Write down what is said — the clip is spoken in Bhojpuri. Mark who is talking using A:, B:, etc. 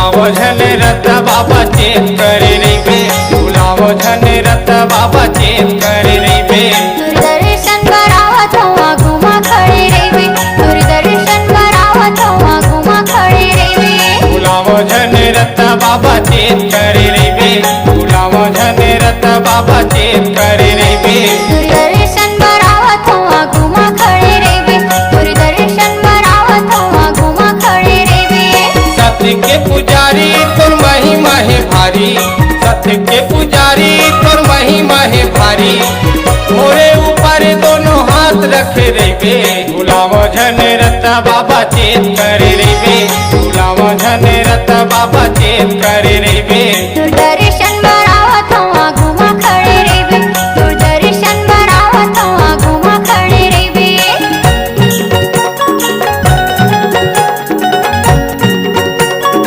A: तुलावो झन रत बाबा चेत करे रे बे तुलावो झन रत बाबा चेत करे रे बे
B: दूरदर्शन करावत हवा घुमा खड़े रे बे दूरदर्शन करावत हवा घुमा खड़े रे बे
A: तुलावो झन रत बाबा चेत करे रे बे तुलावो झन रत बाबा चेत करे रे बे
B: दूरदर्शन करावत हवा घुमा खड़े रे बे दूरदर्शन करावत हवा घुमा खड़े रे बे
A: सत्य के पुजारी तोर महिमा है भारी सत्य के पुजारी तोर महिमा है भारी मोरे ऊपर दोनों हाथ रखे रे बे तुलावो झन रत बाबा चेत करे रे बे तुलावो झन रत बाबा चेत करे रे बे।